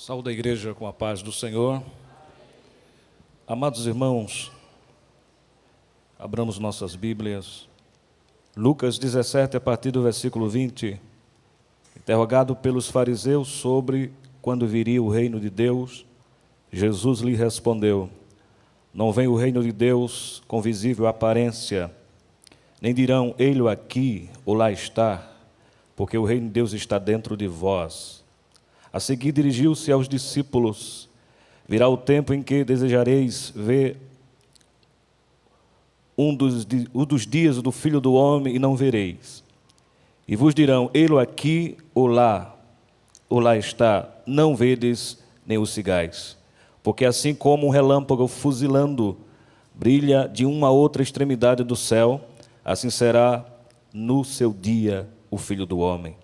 Saúde a igreja com a paz do Senhor. Amados irmãos, abramos nossas Bíblias. Lucas 17, a partir do versículo 20. Interrogado pelos fariseus sobre quando viria o reino de Deus, Jesus lhe respondeu: não vem o reino de Deus com visível aparência, nem dirão, ele aqui ou lá está, porque o reino de Deus está dentro de vós. A seguir dirigiu-se aos discípulos: virá o tempo em que desejareis ver um dos dias do Filho do Homem e não vereis. E vos dirão, ele aqui ou lá está, não vedes nem o sigais. Porque assim como um relâmpago fuzilando brilha de uma a outra extremidade do céu, assim será no seu dia o Filho do Homem.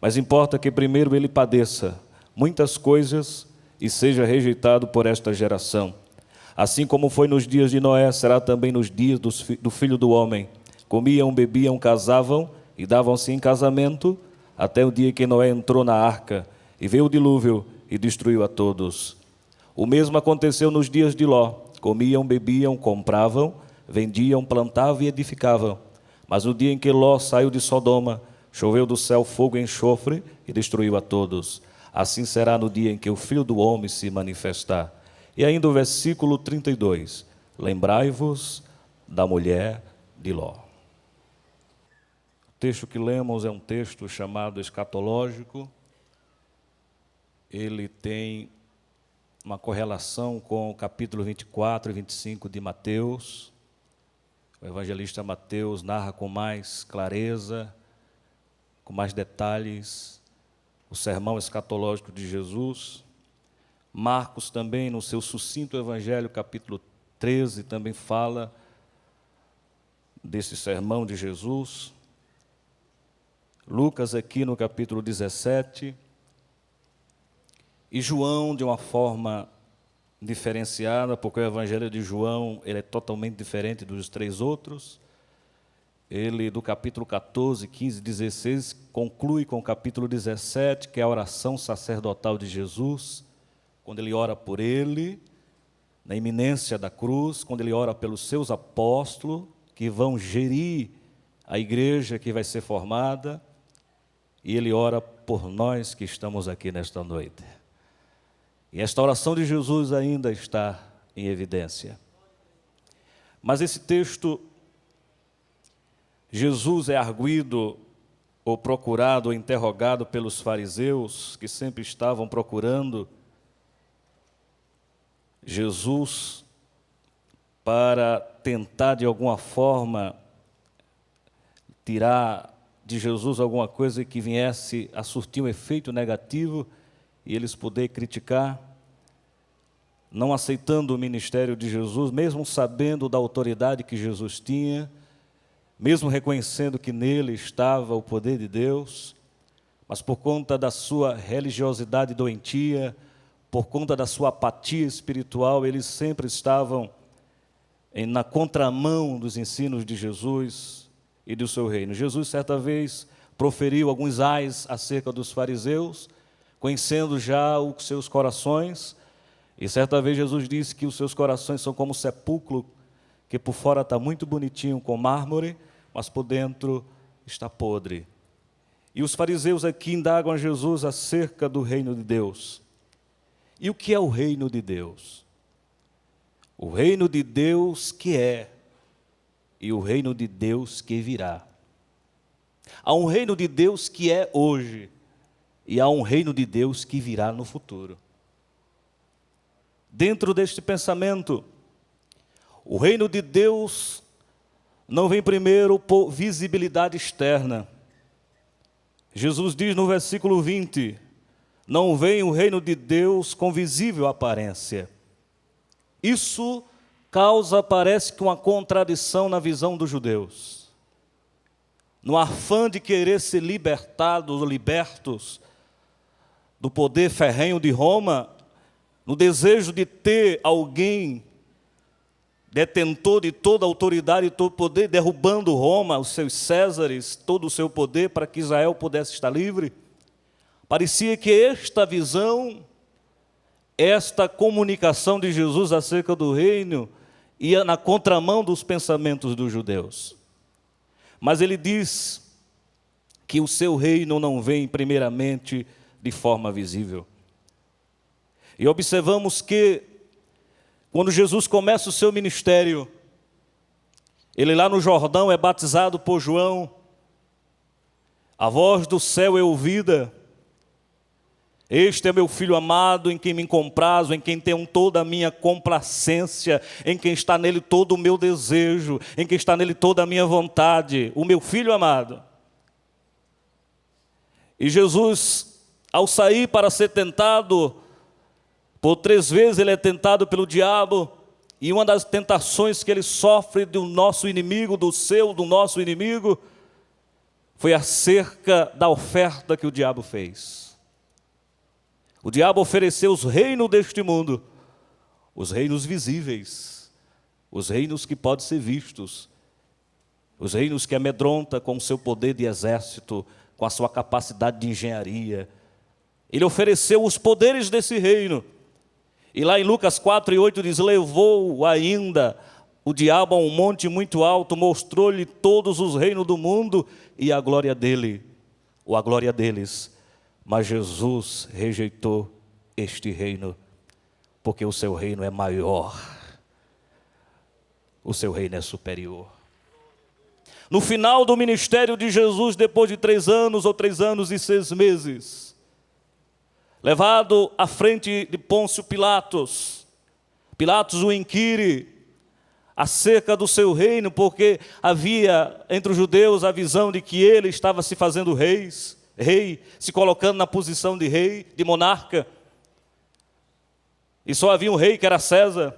Mas importa que primeiro ele padeça muitas coisas e seja rejeitado por esta geração. Assim como foi nos dias de Noé, será também nos dias do Filho do Homem. Comiam, bebiam, casavam e davam-se em casamento, até o dia que Noé entrou na arca, e veio o dilúvio e destruiu a todos. O mesmo aconteceu nos dias de Ló. Comiam, bebiam, compravam, vendiam, plantavam e edificavam. Mas no dia em que Ló saiu de Sodoma, choveu do céu fogo e enxofre e destruiu a todos. Assim será no dia em que o Filho do Homem se manifestar. E ainda o versículo 32. Lembrai-vos da mulher de Ló. O texto que lemos é um texto chamado escatológico. Ele tem uma correlação com o capítulo 24 e 25 de Mateus. O evangelista Mateus narra com mais clareza, com mais detalhes, o sermão escatológico de Jesus. Marcos também, no seu sucinto evangelho, capítulo 13, também fala desse sermão de Jesus. Lucas aqui no capítulo 17. E João, de uma forma diferenciada, porque o evangelho de João ele é totalmente diferente dos três outros. Ele, do capítulo 14, 15, 16, conclui com o capítulo 17, que é a oração sacerdotal de Jesus, quando ele ora por ele, na iminência da cruz, quando ele ora pelos seus apóstolos, que vão gerir a igreja que vai ser formada, e ele ora por nós que estamos aqui nesta noite. E esta oração de Jesus ainda está em evidência. Mas esse texto, Jesus é arguido, ou procurado, ou interrogado pelos fariseus, que sempre estavam procurando Jesus para tentar, de alguma forma, tirar de Jesus alguma coisa que viesse a surtir um efeito negativo e eles poderem criticar, não aceitando o ministério de Jesus, mesmo sabendo da autoridade que Jesus tinha, mesmo reconhecendo que nele estava o poder de Deus, mas por conta da sua religiosidade doentia, por conta da sua apatia espiritual, eles sempre estavam na contramão dos ensinos de Jesus e do seu reino. Jesus, certa vez, proferiu alguns ais acerca dos fariseus, conhecendo já os seus corações, e certa vez Jesus disse que os seus corações são como sepulcro, que por fora está muito bonitinho com mármore, mas por dentro está podre. E os fariseus aqui indagam a Jesus acerca do reino de Deus. E o que é o reino de Deus? O reino de Deus que é, e o reino de Deus que virá. Há um reino de Deus que é hoje, e há um reino de Deus que virá no futuro. Dentro deste pensamento, o reino de Deus não vem primeiro por visibilidade externa. Jesus diz no versículo 20, não vem o reino de Deus com visível aparência. Isso causa, parece que uma contradição na visão dos judeus. No afã de querer ser libertados ou libertos do poder ferrenho de Roma, no desejo de ter alguém detentor de toda a autoridade e todo o poder, derrubando Roma, os seus Césares, todo o seu poder para que Israel pudesse estar livre. Parecia que esta visão esta comunicação de Jesus acerca do reino ia na contramão dos pensamentos dos judeus. Mas ele diz que o seu reino não vem primeiramente de forma visível. E observamos que, quando Jesus começa o seu ministério, ele lá no Jordão é batizado por João, a voz do céu é ouvida: este é meu filho amado, em quem me comprazo, em quem tenho toda a minha complacência, em quem está nele todo o meu desejo, em quem está nele toda a minha vontade, o meu filho amado. E Jesus, ao sair para ser tentado, por 3 vezes ele é tentado pelo diabo, e uma das tentações que ele sofre do nosso inimigo, do nosso inimigo, foi acerca da oferta que o diabo fez. O diabo ofereceu os reinos deste mundo, os reinos visíveis, os reinos que podem ser vistos, os reinos que amedronta com o seu poder de exército, com a sua capacidade de engenharia. Ele ofereceu os poderes desse reino. E lá em Lucas 4:8 diz: levou ainda o diabo a um monte muito alto, mostrou-lhe todos os reinos do mundo e a glória dele, ou a glória deles. Mas Jesus rejeitou este reino, porque o seu reino é maior, o seu reino é superior. No final do ministério de Jesus, depois de 3 anos ou 3 anos e 6 meses, levado à frente de Pôncio Pilatos, Pilatos o inquire acerca do seu reino, porque havia entre os judeus a visão de que ele estava se fazendo rei, se colocando na posição de rei, de monarca, e só havia um rei que era César.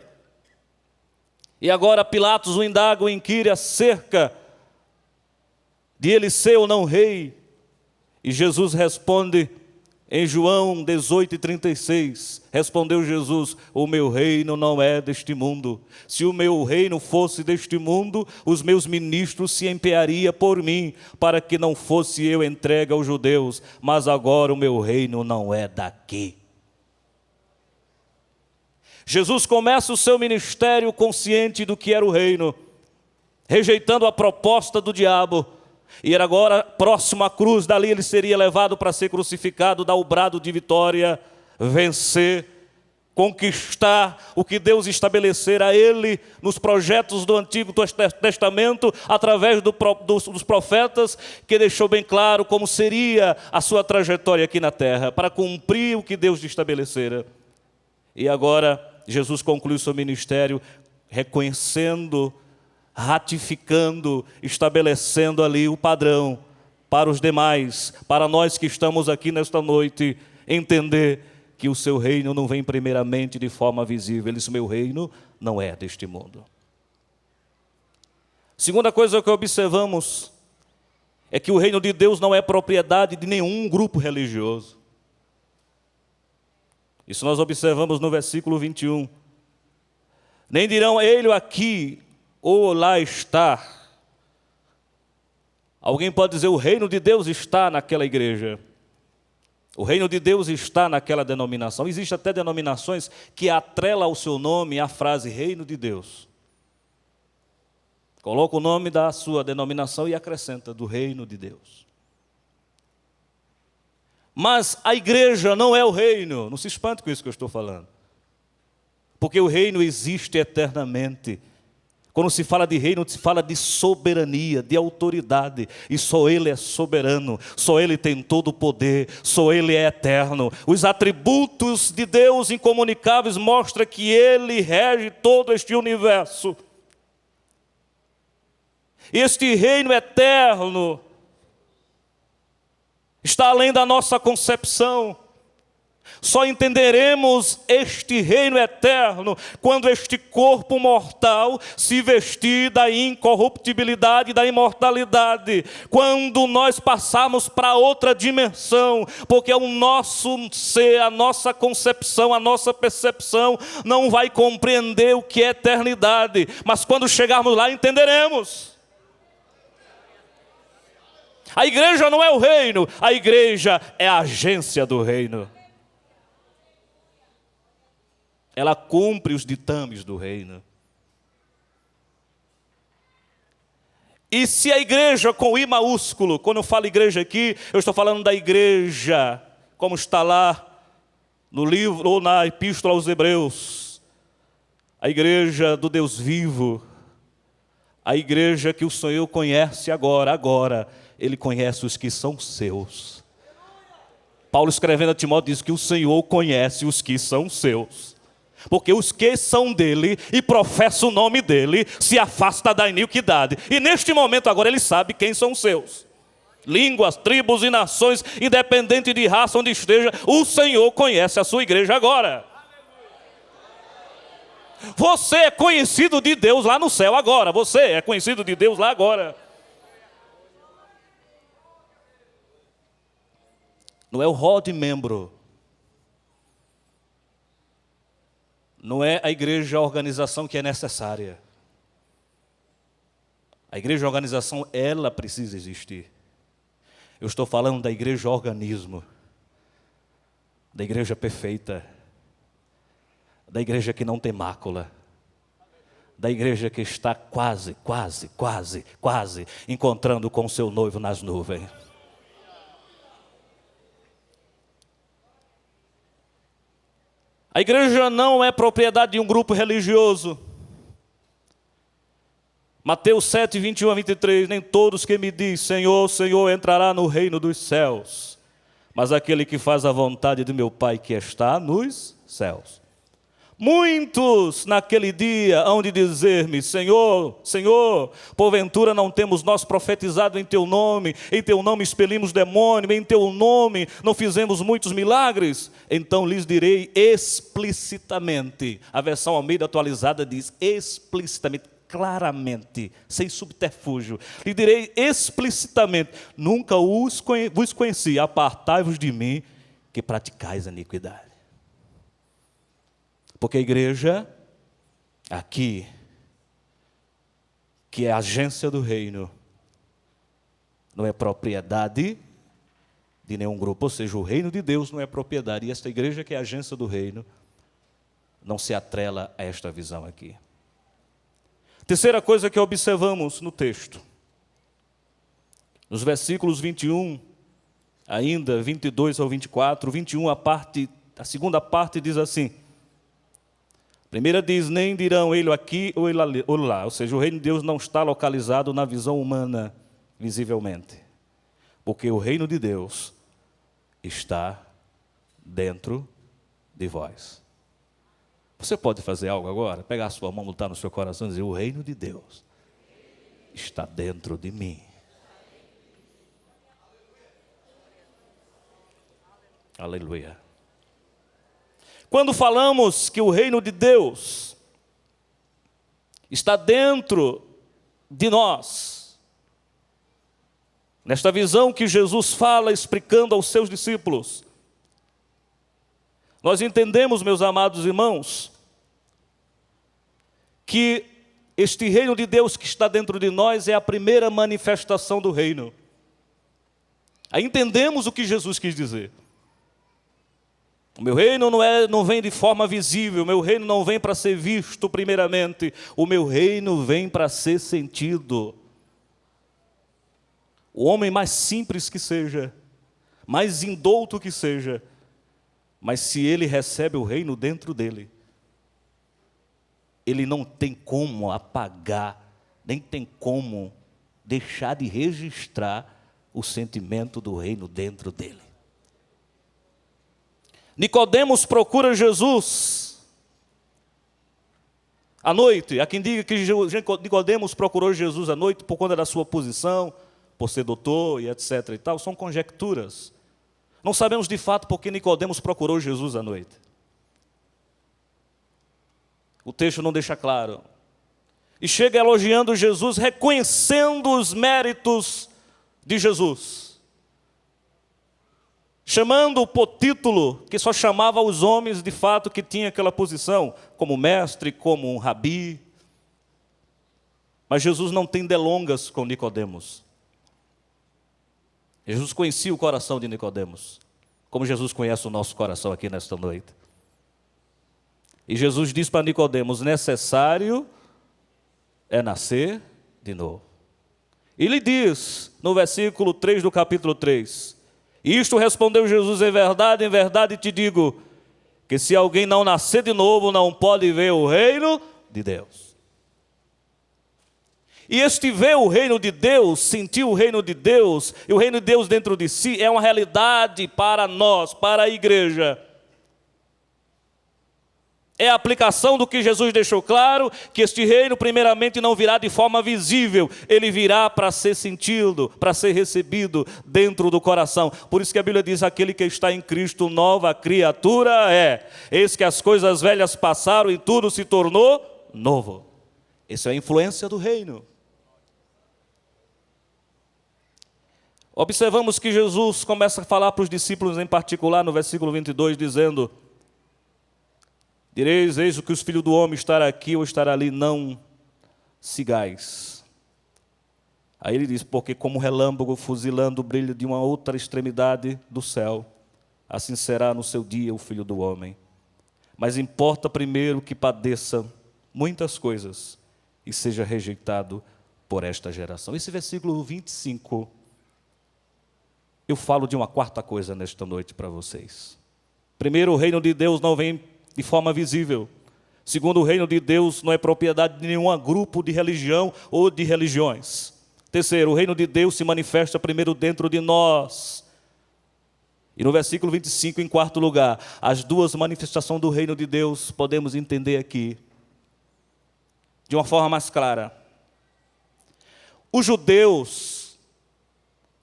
E agora Pilatos o indaga, o inquire acerca de ele ser ou não rei, e Jesus responde em João 18:36, respondeu Jesus: o meu reino não é deste mundo. Se o meu reino fosse deste mundo, os meus ministros se empenhariam por mim, para que não fosse eu entregue aos judeus, mas agora o meu reino não é daqui. Jesus começa o seu ministério consciente do que era o reino, rejeitando a proposta do diabo. E era agora próximo à cruz, dali ele seria levado para ser crucificado, dar o brado de vitória, vencer, conquistar o que Deus estabelecer a ele nos projetos do Antigo Testamento, através dos profetas, que deixou bem claro como seria a sua trajetória aqui na terra, para cumprir o que Deus estabelecera. E agora Jesus conclui o seu ministério reconhecendo, ratificando, estabelecendo ali o padrão para os demais, para nós que estamos aqui nesta noite, entender que o seu reino não vem primeiramente de forma visível. Ele diz: meu reino não é deste mundo. Segunda coisa que observamos é que o reino de Deus não é propriedade de nenhum grupo religioso. Isso nós observamos no versículo 21. Nem dirão ele aqui ou lá está. Alguém pode dizer: o reino de Deus está naquela igreja, o reino de Deus está naquela denominação. Existem até denominações que atrelam ao seu nome a frase reino de Deus. Coloca o nome da sua denominação e acrescenta do reino de Deus. Mas a igreja não é o reino. Não se espante com isso que eu estou falando, porque o reino existe eternamente. Quando se fala de reino, se fala de soberania, de autoridade. E só Ele é soberano, só Ele tem todo o poder, só Ele é eterno. Os atributos de Deus incomunicáveis mostram que Ele rege todo este universo. E este reino eterno está além da nossa concepção. Só entenderemos este reino eterno quando este corpo mortal se vestir da incorruptibilidade e da imortalidade. Quando nós passarmos para outra dimensão, porque o nosso ser, a nossa concepção, a nossa percepção não vai compreender o que é eternidade. Mas quando chegarmos lá, entenderemos. A igreja não é o reino, a igreja é a agência do reino. ela cumpre os ditames do reino. E se a igreja com I maiúsculo, quando eu falo igreja aqui, eu estou falando da igreja, como está lá no livro ou na epístola aos Hebreus, a igreja do Deus vivo, a igreja que o Senhor conhece agora Ele conhece os que são seus. Paulo escrevendo a Timóteo diz que o Senhor conhece os que são seus. Porque os que são dele e professam o nome dele se afastam da iniquidade. E neste momento agora ele sabe quem são os seus. Línguas, tribos e nações, independente de raça onde esteja, o Senhor conhece a sua igreja agora. Você é conhecido de Deus lá no céu agora. Você é conhecido de Deus lá agora. Não é o rol de membro. Não é a igreja a organização que é necessária. A igreja a organização, ela precisa existir. Eu estou falando da igreja organismo. Da igreja perfeita. Da igreja que não tem mácula. Da igreja que está quase encontrando com o seu noivo nas nuvens. A igreja não é propriedade de um grupo religioso. Mateus 7, 21 a 23, nem todos que me diz Senhor, Senhor, entrará no reino dos céus, mas aquele que faz a vontade do meu Pai que está nos céus. Muitos naquele dia hão de dizer-me, Senhor, Senhor, porventura não temos nós profetizado em Teu nome expelimos demônio, em Teu nome não fizemos muitos milagres? Então lhes direi explicitamente, a versão Almeida atualizada diz explicitamente, claramente, sem subterfúgio, lhe direi explicitamente, nunca vos conheci, apartai-vos de mim, que praticais a iniquidade. Porque a igreja, aqui, que é a agência do reino, não é propriedade de nenhum grupo, ou seja, o reino de Deus não é propriedade, e esta igreja que é a agência do reino, não se atrela a esta visão aqui. Terceira coisa que observamos no texto, nos versículos 21, ainda 22 ao 24, 21, a segunda parte diz assim, a primeira diz, nem dirão ele aqui ou ele lá. Ou seja, o reino de Deus não está localizado na visão humana, visivelmente. Porque o reino de Deus está dentro de vós. Você pode fazer algo agora? Pegar a sua mão, botar no seu coração e dizer, o reino de Deus está dentro de mim. Aleluia. Quando falamos que o reino de Deus está dentro de nós, nesta visão que Jesus fala explicando aos seus discípulos, nós entendemos, meus amados irmãos, que este reino de Deus que está dentro de nós é a primeira manifestação do reino. Aí entendemos o que Jesus quis dizer. O meu reino não vem de forma visível, o meu reino não vem para ser visto primeiramente, o meu reino vem para ser sentido. O homem mais simples que seja, mais indouto que seja, mas se ele recebe o reino dentro dele, ele não tem como apagar, nem tem como deixar de registrar o sentimento do reino dentro dele. Nicodemos procura Jesus à noite. Há quem diga que Nicodemos procurou Jesus à noite por conta da sua posição, por ser doutor e etc. e tal. São conjecturas. Não sabemos de fato por que Nicodemos procurou Jesus à noite. O texto não deixa claro. E chega elogiando Jesus, reconhecendo os méritos de Jesus. Chamando-o por título, que só chamava os homens de fato que tinham aquela posição, como mestre, como um rabi. Mas Jesus não tem delongas com Nicodemos. Jesus conhecia o coração de Nicodemos, como Jesus conhece o nosso coração aqui nesta noite. E Jesus diz para Nicodemos: necessário é nascer de novo. E ele diz, no versículo 3 do capítulo 3, isto respondeu Jesus: em verdade te digo, que se alguém não nascer de novo, não pode ver o reino de Deus. E este ver o reino de Deus, sentir o reino de Deus, e o reino de Deus dentro de si, é uma realidade para nós, para a igreja. É a aplicação do que Jesus deixou claro, que este reino primeiramente não virá de forma visível, ele virá para ser sentido, para ser recebido dentro do coração. Por isso que a Bíblia diz: aquele que está em Cristo, nova criatura é. Eis que as coisas velhas passaram e tudo se tornou novo. Essa é a influência do reino. Observamos que Jesus começa a falar para os discípulos em particular no versículo 22, dizendo: direis, eis o que os filhos do homem estará aqui ou estará ali, não sigais. Aí ele diz: porque como relâmpago fuzilando o brilho de uma outra extremidade do céu, assim será no seu dia o Filho do Homem. Mas importa primeiro que padeça muitas coisas e seja rejeitado por esta geração. Esse versículo 25, eu falo de uma quarta coisa nesta noite para vocês. Primeiro, o reino de Deus não vem de forma visível. Segundo, o reino de Deus não é propriedade de nenhum grupo de religião ou de religiões. Terceiro, o reino de Deus se manifesta primeiro dentro de nós. E no versículo 25, em quarto lugar, as duas manifestações do reino de Deus podemos entender aqui de uma forma mais clara. Os judeus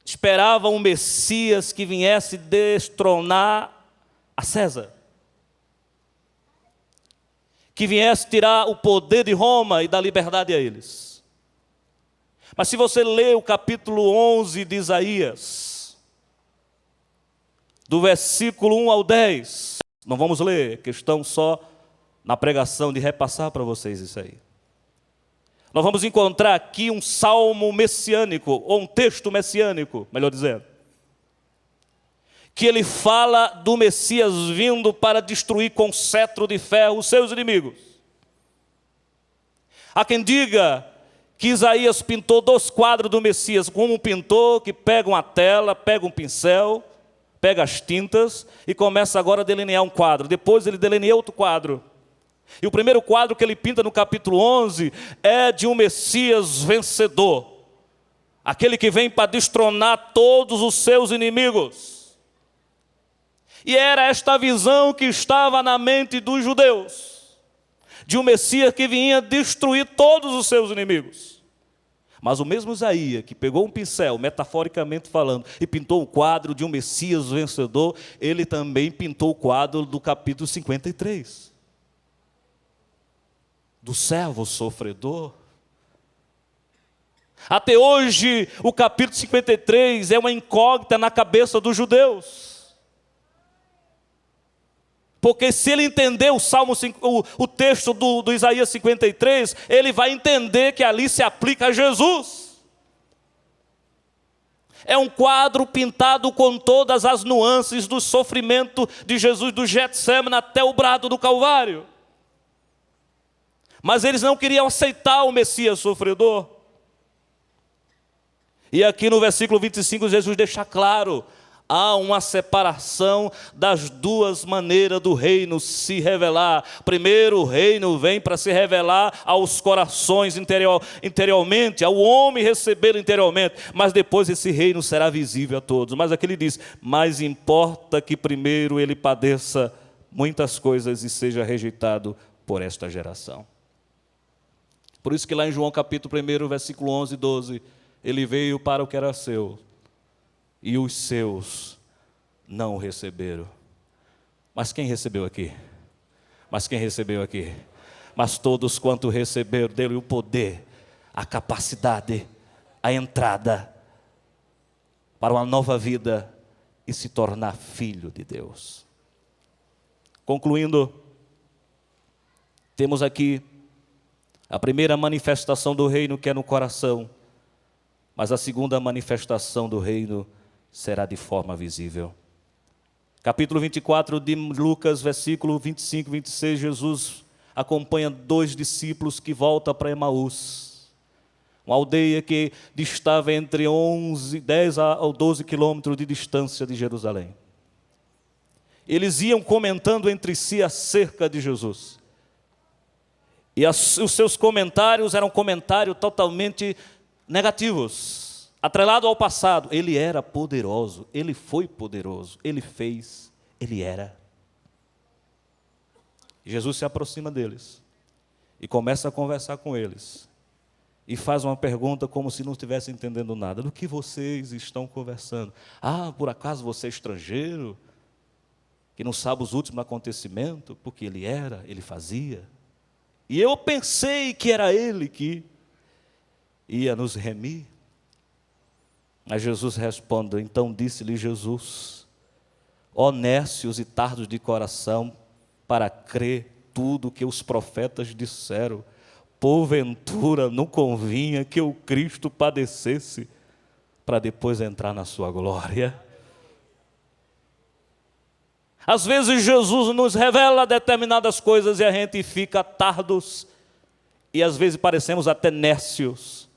esperavam um Messias que viesse destronar a César, que viesse tirar o poder de Roma e dar liberdade a eles. Mas se você ler o capítulo 11 de Isaías, do versículo 1 ao 10, não vamos ler, questão só na pregação de repassar para vocês isso aí. Nós vamos encontrar aqui um salmo messiânico, ou um texto messiânico, melhor dizendo, que ele fala do Messias vindo para destruir com cetro de ferro os seus inimigos. Há quem diga que Isaías pintou 2 quadros do Messias, como um pintor que pega uma tela, pega um pincel, pega as tintas e começa agora a delinear um quadro. Depois ele delineia outro quadro. E o primeiro quadro que ele pinta no capítulo 11 é de um Messias vencedor, aquele que vem para destronar todos os seus inimigos. E era esta visão que estava na mente dos judeus, de um Messias que vinha destruir todos os seus inimigos. Mas o mesmo Isaías, que pegou um pincel, metaforicamente falando, e pintou o quadro de um Messias vencedor, ele também pintou o quadro do capítulo 53, do servo sofredor. Até hoje, o capítulo 53 é uma incógnita na cabeça dos judeus. Porque se ele entender o texto do Isaías 53, ele vai entender que ali se aplica a Jesus. É um quadro pintado com todas as nuances do sofrimento de Jesus, do Getsemane até o brado do Calvário. Mas eles não queriam aceitar o Messias sofredor. E aqui no versículo 25, Jesus deixa claro: há uma separação das duas maneiras do reino se revelar. Primeiro, o reino vem para se revelar aos corações interiormente, ao homem recebê-lo interiormente, mas depois esse reino será visível a todos. Mas aqui ele diz: mas importa que primeiro ele padeça muitas coisas e seja rejeitado por esta geração. Por isso que lá em João capítulo 1, versículo 11 e 12, ele veio para o que era seu, e os seus não o receberam. Mas quem recebeu aqui? Mas quem recebeu aqui? Mas todos quanto receberam, dele o poder, a capacidade, a entrada para uma nova vida e se tornar filho de Deus. Concluindo, temos aqui a primeira manifestação do reino, que é no coração, mas a segunda manifestação do reino será de forma visível. Capítulo 24 de Lucas, versículo 25 e 26, Jesus acompanha 2 discípulos que voltam para Emaús, uma aldeia que distava entre 10 a 12 quilômetros de distância de Jerusalém. Eles iam comentando entre si acerca de Jesus. E os seus comentários eram comentários totalmente negativos, atrelado ao passado. Ele era poderoso, ele foi poderoso, ele fez, ele era. Jesus se aproxima deles e começa a conversar com eles. E faz uma pergunta como se não estivesse entendendo nada. Do que vocês estão conversando? Ah, por acaso você é estrangeiro? Que não sabe os últimos acontecimentos? Porque ele era, ele fazia. E eu pensei que era ele que ia nos remir. Mas Jesus responde, então disse-lhe Jesus, ó nécios e tardos de coração, para crer tudo que os profetas disseram, porventura não convinha que o Cristo padecesse, para depois entrar na sua glória. Às vezes Jesus nos revela determinadas coisas e a gente fica tardos, e às vezes parecemos até nécios.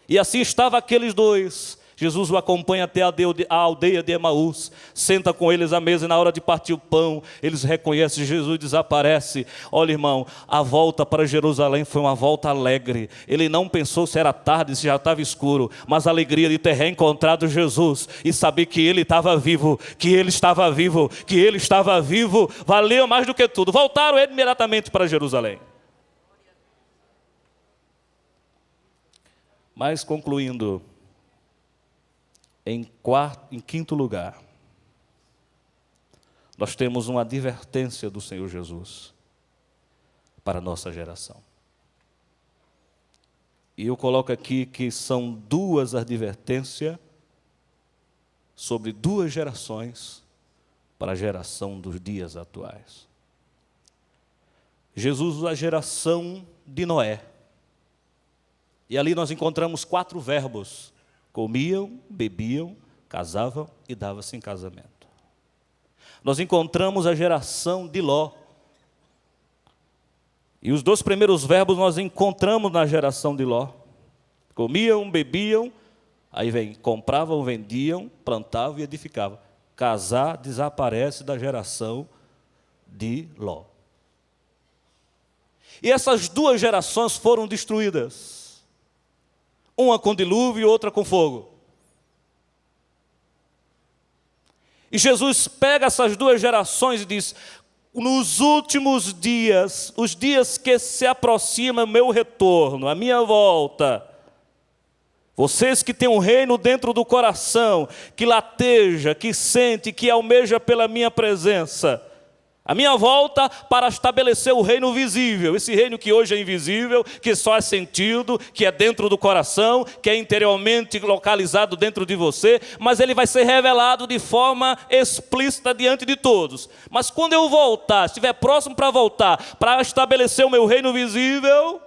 E assim estavam aqueles 2. Jesus o acompanha até a aldeia de Emaús, senta com eles à mesa e na hora de partir o pão, eles reconhecem, Jesus desaparece. Olha, irmão, a volta para Jerusalém foi uma volta alegre. Ele não pensou se era tarde, se já estava escuro, mas a alegria de ter reencontrado Jesus e saber que ele estava vivo, que ele estava vivo, que ele estava vivo, valeu mais do que tudo. Voltaram imediatamente para Jerusalém. Mas concluindo, em quinto lugar, nós temos uma advertência do Senhor Jesus para a nossa geração. E eu coloco aqui que são 2 advertências sobre 2 gerações para a geração dos dias atuais. Jesus, a geração de Noé. E ali nós encontramos 4 verbos. Comiam, bebiam, casavam e davam-se em casamento. Nós encontramos a geração de Ló. E os 2 primeiros verbos nós encontramos na geração de Ló. Comiam, bebiam, aí vem, compravam, vendiam, plantavam e edificavam. Casar desaparece da geração de Ló. E essas 2 gerações foram destruídas. Uma com dilúvio e outra com fogo. E Jesus pega essas 2 gerações e diz, nos últimos dias, os dias que se aproxima o meu retorno, a minha volta, vocês que têm um reino dentro do coração, que lateja, que sente, que almeja pela minha presença, a minha volta para estabelecer o reino visível, esse reino que hoje é invisível, que só é sentido, que é dentro do coração, que é interiormente localizado dentro de você, mas ele vai ser revelado de forma explícita diante de todos. Mas quando eu voltar, estiver próximo para voltar, para estabelecer o meu reino visível,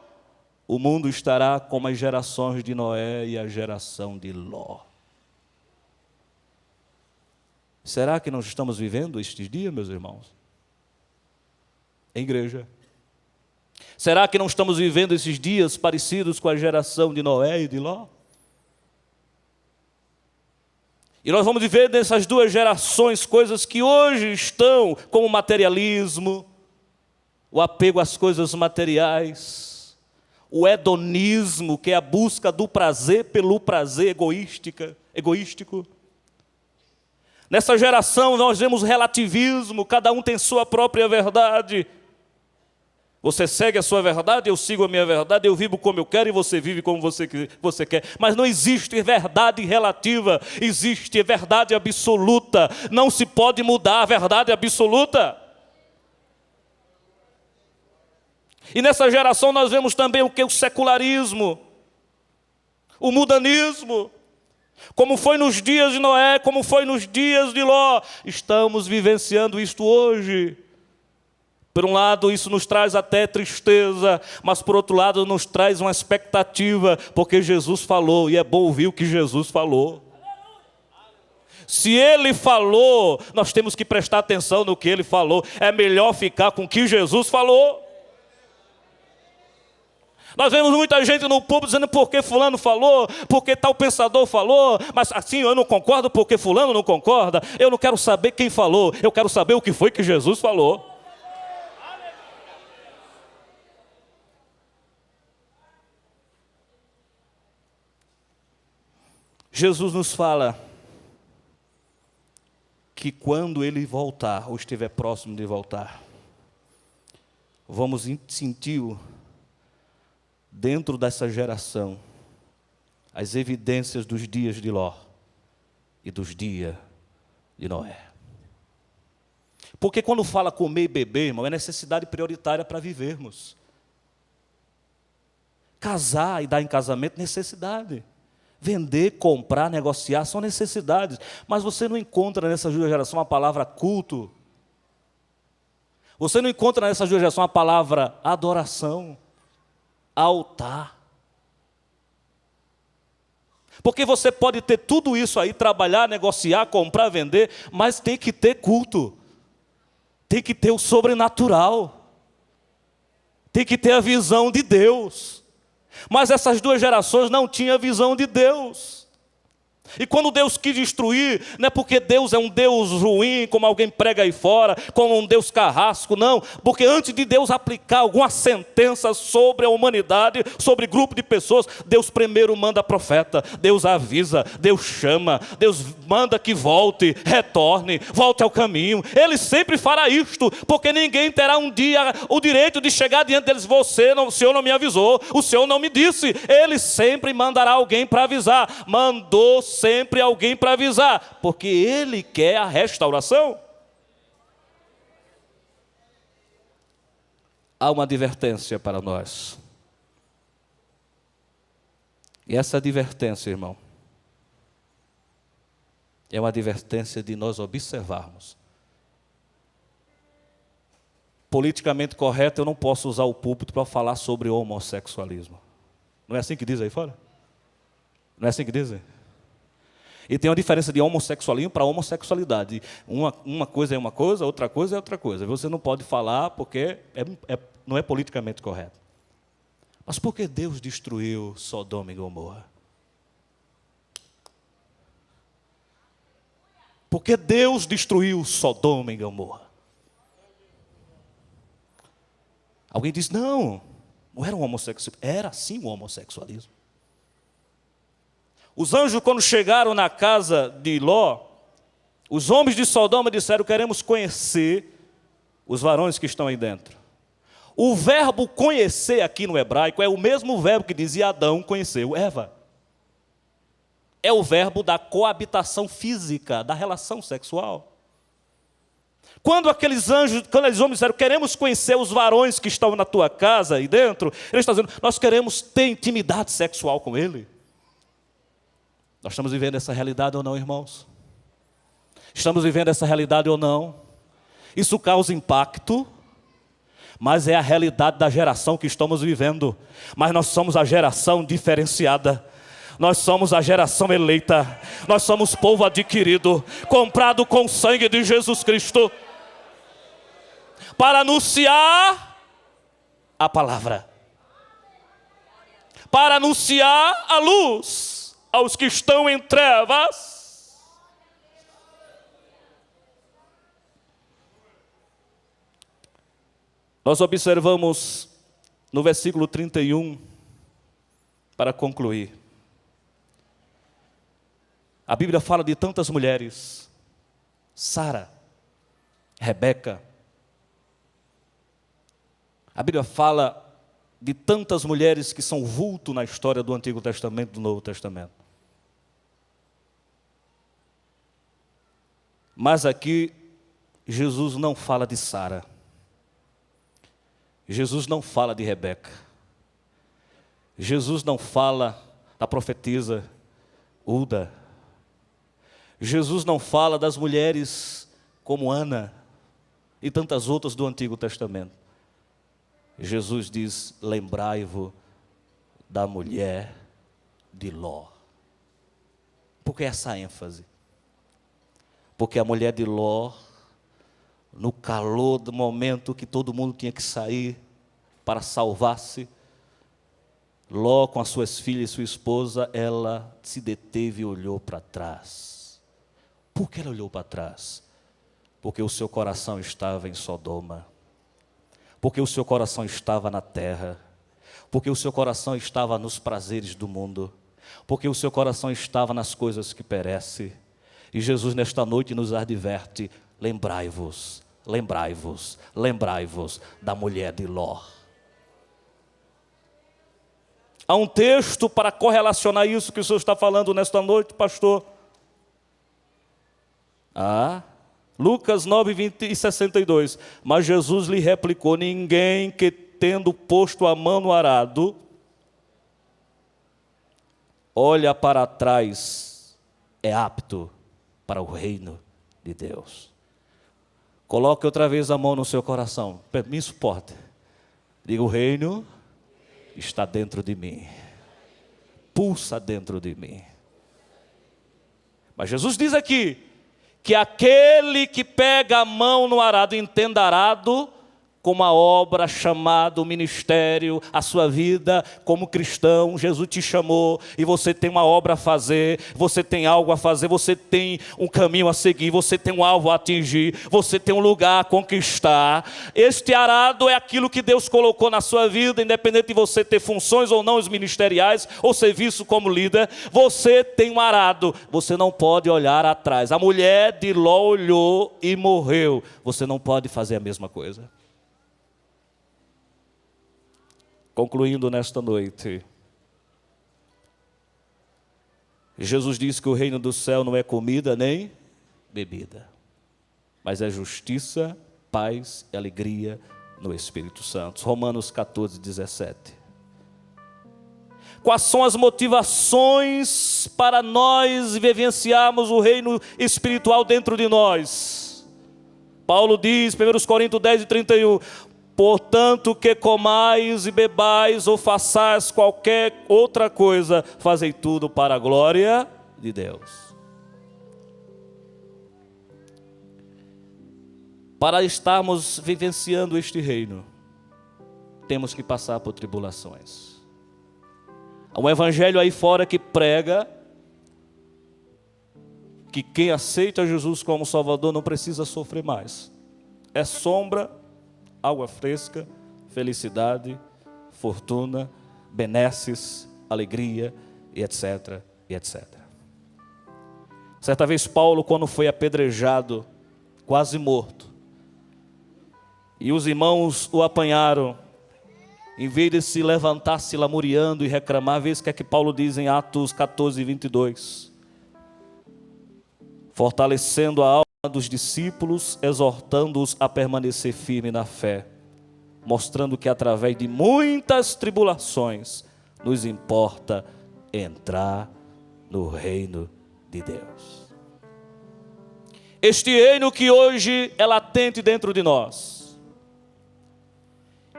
o mundo estará como as gerações de Noé e a geração de Ló. Será que nós estamos vivendo estes dias, meus irmãos? Em igreja. Será que não estamos vivendo esses dias parecidos com a geração de Noé e de Ló? E nós vamos viver nessas 2 gerações coisas que hoje estão como o materialismo, o apego às coisas materiais, o hedonismo, que é a busca do prazer pelo prazer egoístico. Nessa geração nós vemos relativismo, cada um tem sua própria verdade. Você segue a sua verdade, eu sigo a minha verdade, eu vivo como eu quero e você vive como você quer. Mas não existe verdade relativa, existe verdade absoluta. Não se pode mudar a verdade absoluta. E nessa geração nós vemos também o que? O secularismo, o mundanismo. Como foi nos dias de Noé, como foi nos dias de Ló. Estamos vivenciando isto hoje. Por um lado, isso nos traz até tristeza, mas por outro lado, nos traz uma expectativa, porque Jesus falou, e é bom ouvir o que Jesus falou. Se ele falou, nós temos que prestar atenção no que ele falou. É melhor ficar com o que Jesus falou. Nós vemos muita gente no público dizendo porque fulano falou, porque tal pensador falou, mas assim eu não concordo porque fulano não concorda. Eu não quero saber quem falou, eu quero saber o que foi que Jesus falou. Jesus nos fala que quando ele voltar, ou estiver próximo de voltar, vamos sentir dentro dessa geração as evidências dos dias de Ló e dos dias de Noé. Porque quando fala comer e beber, irmão, é necessidade prioritária para vivermos. Casar e dar em casamento, necessidade. Vender, comprar, negociar, são necessidades. Mas você não encontra nessa geração a palavra culto. Você não encontra nessa geração a palavra adoração, altar. Porque você pode ter tudo isso aí, trabalhar, negociar, comprar, vender, mas tem que ter culto. Tem que ter o sobrenatural. Tem que ter a visão de Deus. Mas essas duas gerações não tinham a visão de Deus. E quando Deus quis destruir, não é porque Deus é um Deus ruim, como alguém prega aí fora, como um Deus carrasco, não. Porque antes de Deus aplicar alguma sentença sobre a humanidade, sobre grupo de pessoas, Deus primeiro manda profeta, Deus avisa, Deus chama, Deus manda que volte, retorne, volte ao caminho. Ele sempre fará isto, porque ninguém terá um dia o direito de chegar diante deles, o Senhor não me avisou, o Senhor não me disse. Ele sempre mandará alguém para avisar, mandou sempre alguém para avisar, porque Ele quer a restauração. Há uma advertência para nós. E essa advertência, irmão, é uma advertência de nós observarmos. Politicamente correto, eu não posso usar o púlpito para falar sobre homossexualismo. Não é assim que diz aí fora? Não é assim que dizem? E tem uma diferença de homossexualismo para homossexualidade. Uma coisa é uma coisa, outra coisa é outra coisa. Você não pode falar porque não é politicamente correto. Mas por que Deus destruiu Sodoma e Gomorra? Por que Deus destruiu Sodoma e Gomorra? Alguém diz, não era um homossexualismo. Era sim um homossexualismo. Os anjos, quando chegaram na casa de Ló, os homens de Sodoma disseram, queremos conhecer os varões que estão aí dentro. O verbo conhecer aqui no hebraico é o mesmo verbo que dizia Adão conheceu Eva. É o verbo da coabitação física, da relação sexual. Quando aqueles homens disseram, queremos conhecer os varões que estão na tua casa aí dentro, eles estão dizendo, nós queremos ter intimidade sexual com ele. Nós estamos vivendo essa realidade ou não, irmãos? Estamos vivendo essa realidade ou não? Isso causa impacto, mas é a realidade da geração que estamos vivendo. Mas nós somos a geração diferenciada. Nós somos a geração eleita. Nós somos povo adquirido, comprado com o sangue de Jesus Cristo, para anunciar a palavra, para anunciar a luz aos que estão em trevas. Nós observamos no versículo 31, para concluir. A Bíblia fala de tantas mulheres, Sara, Rebeca. A Bíblia fala de tantas mulheres que são vulto na história do Antigo Testamento e do Novo Testamento. Mas aqui, Jesus não fala de Sara. Jesus não fala de Rebeca. Jesus não fala da profetisa Uda. Jesus não fala das mulheres como Ana e tantas outras do Antigo Testamento. Jesus diz, lembrai-vos da mulher de Ló. Por que essa ênfase? Porque a mulher de Ló, no calor do momento que todo mundo tinha que sair para salvar-se, Ló, com as suas filhas e sua esposa, ela se deteve e olhou para trás. Por que ela olhou para trás? Porque o seu coração estava em Sodoma. Porque o seu coração estava na terra. Porque o seu coração estava nos prazeres do mundo. Porque o seu coração estava nas coisas que perecem. E Jesus nesta noite nos adverte: lembrai-vos, lembrai-vos, lembrai-vos da mulher de Ló. Há um texto para correlacionar isso que o Senhor está falando nesta noite, pastor. Lucas 9, 20 e 62. Mas Jesus lhe replicou: ninguém que, tendo posto a mão no arado, olha para trás, é apto para o reino de Deus. Coloque outra vez a mão no seu coração. Me suporte. Diga: o reino está dentro de mim. Pulsa dentro de mim. Mas Jesus diz aqui que aquele que pega a mão no arado, entenda arado como a obra chamada, o ministério, a sua vida como cristão. Jesus te chamou e você tem uma obra a fazer, você tem algo a fazer, você tem um caminho a seguir, você tem um alvo a atingir, você tem um lugar a conquistar. Este arado é aquilo que Deus colocou na sua vida, independente de você ter funções ou não os ministeriais, ou serviço como líder, você tem um arado, você não pode olhar atrás. A mulher de Ló olhou e morreu, você não pode fazer a mesma coisa. Concluindo nesta noite, Jesus disse que o reino do céu não é comida nem bebida, mas é justiça, paz e alegria no Espírito Santo. Romanos 14, 17. Quais são as motivações para nós vivenciarmos o reino espiritual dentro de nós? Paulo diz, 1 Coríntios 10 e 31, portanto, que comais e bebais ou façais qualquer outra coisa, fazei tudo para a glória de Deus. Para estarmos vivenciando este reino, temos que passar por tribulações. Há um evangelho aí fora que prega que quem aceita Jesus como Salvador não precisa sofrer mais. É sombra, água fresca, felicidade, fortuna, benesses, alegria, e etc, e etc. Certa vez Paulo, quando foi apedrejado, quase morto, e os irmãos o apanharam, em vez de se levantar, se lamuriando e reclamar, vê o que é que Paulo diz em Atos 14, 22. Fortalecendo a alma dos discípulos, exortando-os a permanecer firme na fé, mostrando que através de muitas tribulações nos importa entrar no reino de Deus. Este reino que hoje é latente dentro de nós,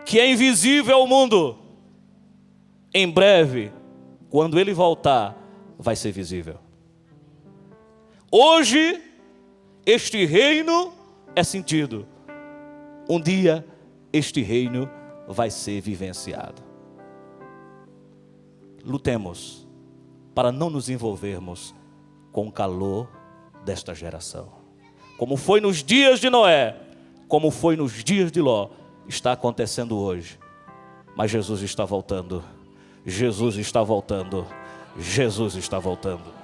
que é invisível ao mundo, em breve, quando ele voltar, vai ser visível. Hoje, este reino é sentido. Um dia, este reino vai ser vivenciado. Lutemos para não nos envolvermos com o calor desta geração. Como foi nos dias de Noé, como foi nos dias de Ló, está acontecendo hoje. Mas Jesus está voltando. Jesus está voltando. Jesus está voltando.